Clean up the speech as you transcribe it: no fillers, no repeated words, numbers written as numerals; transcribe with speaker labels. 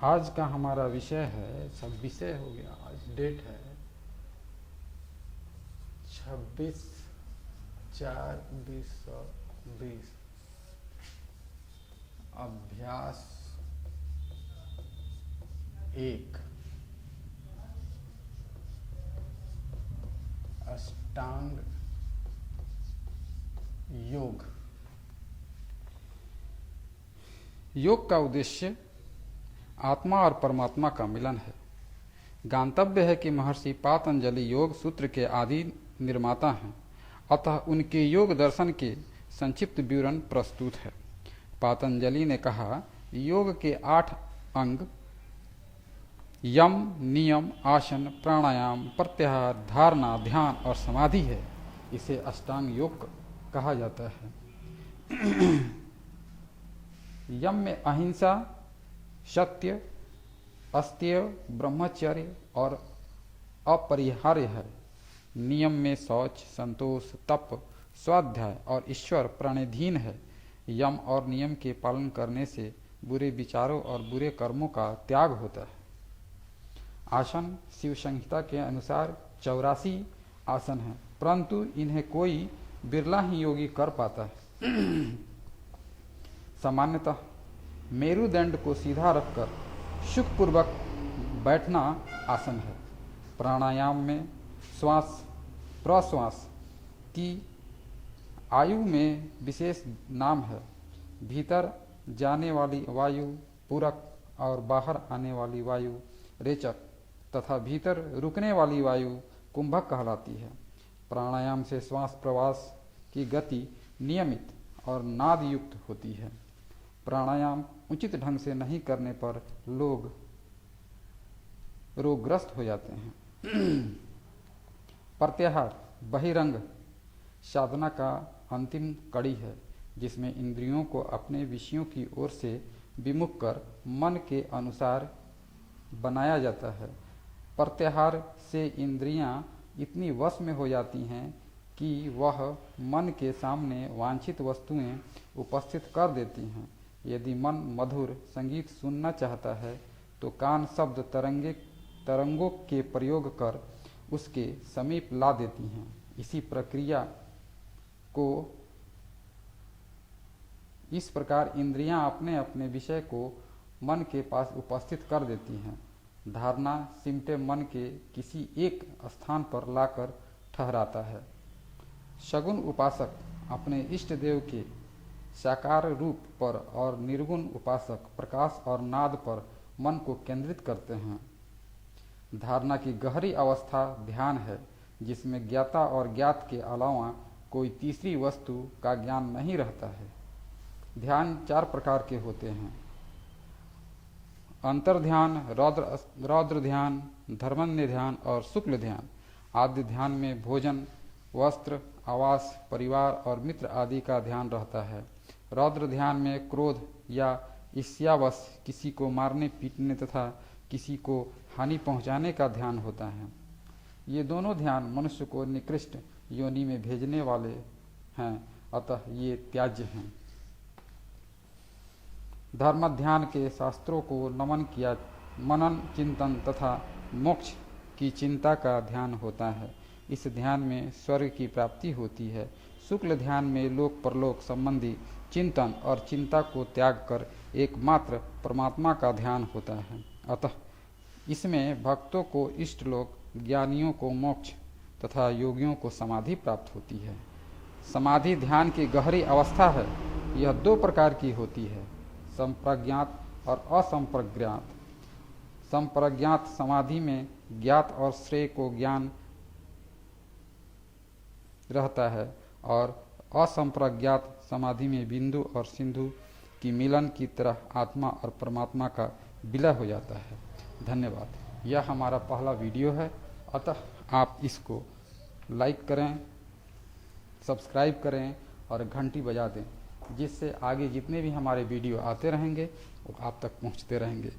Speaker 1: आज का हमारा विषय है, 26 हो गया, आज डेट है 26/4/2020। अभ्यास 1, अष्टांग योग। योग का उद्देश्य आत्मा और परमात्मा का मिलन है। ज्ञातव्य है कि महर्षि पातंजलि योग सूत्र के आदि निर्माता हैं, अतः उनके योग दर्शन के संक्षिप्त विवरण प्रस्तुत है। पातंजलि ने कहा, योग के 8 अंग यम, नियम, आसन, प्राणायाम, प्रत्याहार, धारणा, ध्यान और समाधि है। इसे अष्टांग योग कहा जाता है। यम में अहिंसा, सत्य, अस्तेय, ब्रह्मचर्य और अपरिहार्य है। नियम में शौच, संतोष, तप, स्वाध्याय और ईश्वर प्रणिधीन है। यम और नियम के पालन करने से बुरे विचारों और बुरे कर्मों का त्याग होता है। आसन शिव संहिता के अनुसार 84 आसन हैं, परंतु इन्हें कोई बिरला ही योगी कर पाता है। सामान्यतः मेरुदंड को सीधा रखकर सुखपूर्वक बैठना आसन है। प्राणायाम में श्वास प्रश्वास की आयु में विशेष नाम है। भीतर जाने वाली वायु पूरक और बाहर आने वाली वायु रेचक तथा भीतर रुकने वाली वायु कुंभक कहलाती है। प्राणायाम से श्वास प्रवास की गति नियमित और नाद युक्त होती है। प्राणायाम उचित ढंग से नहीं करने पर लोग रोगग्रस्त हो जाते हैं। प्रत्याहार बहिरंग साधना का अंतिम कड़ी है, जिसमें इंद्रियों को अपने विषयों की ओर से विमुख कर मन के अनुसार बनाया जाता है। प्रत्याहार से इंद्रियां इतनी वश में हो जाती हैं कि वह मन के सामने वांछित वस्तुएं उपस्थित कर देती हैं। यदि मन मधुर संगीत सुनना चाहता है तो कान शब्द तरंगों के प्रयोग कर उसके समीप ला देती हैं। इसी प्रक्रिया को इस प्रकार इंद्रियां अपने अपने विषय को मन के पास उपस्थित कर देती हैं। धारणा सिमटे मन के किसी एक स्थान पर लाकर ठहराता है। सगुण उपासक अपने इष्ट देव के साकार रूप पर और निर्गुण उपासक प्रकाश और नाद पर मन को केंद्रित करते हैं। धारणा की गहरी अवस्था ध्यान है, जिसमें ज्ञाता और ज्ञात के अलावा कोई तीसरी वस्तु का ज्ञान नहीं रहता है। ध्यान 4 प्रकार के होते हैं: अंतर ध्यान, रौद्र ध्यान, धर्मन्य ध्यान और शुक्ल ध्यान। आदि ध्यान में भोजन, वस्त्र, आवास, परिवार और मित्र आदि का ध्यान रहता है। रौद्र ध्यान में क्रोध या ईर्ष्यावश किसी को मारने पीटने तथा किसी को हानि पहुंचाने का ध्यान होता है। ये दोनों ध्यान मनुष्य को निकृष्ट योनि में भेजने वाले हैं, अतः ये त्याज्य हैं। धर्म ध्यान के शास्त्रों को मनन चिंतन तथा मोक्ष की चिंता का ध्यान होता है। इस ध्यान में स्वर्ग की प्राप्ति होती है। शुक्ल ध्यान में लोक परलोक संबंधी चिंतन और चिंता को त्याग कर एकमात्र परमात्मा का ध्यान होता है। अतः इसमें भक्तों को इष्ट लोक, ज्ञानियों को मोक्ष तथा योगियों को समाधि प्राप्त होती है। समाधि ध्यान की गहरी अवस्था है। यह 2 प्रकार की होती है: संप्रज्ञात और असंप्रज्ञात। संप्रज्ञात समाधि में ज्ञात और श्रेय को ज्ञान रहता है और असंप्रज्ञात समाधि में बिंदु और सिंधु की मिलन की तरह आत्मा और परमात्मा का विलय हो जाता है। धन्यवाद। यह हमारा पहला वीडियो है, अतः आप इसको लाइक करें, सब्सक्राइब करें और घंटी बजा दें, जिससे आगे जितने भी हमारे वीडियो आते रहेंगे वो आप तक पहुंचते रहेंगे।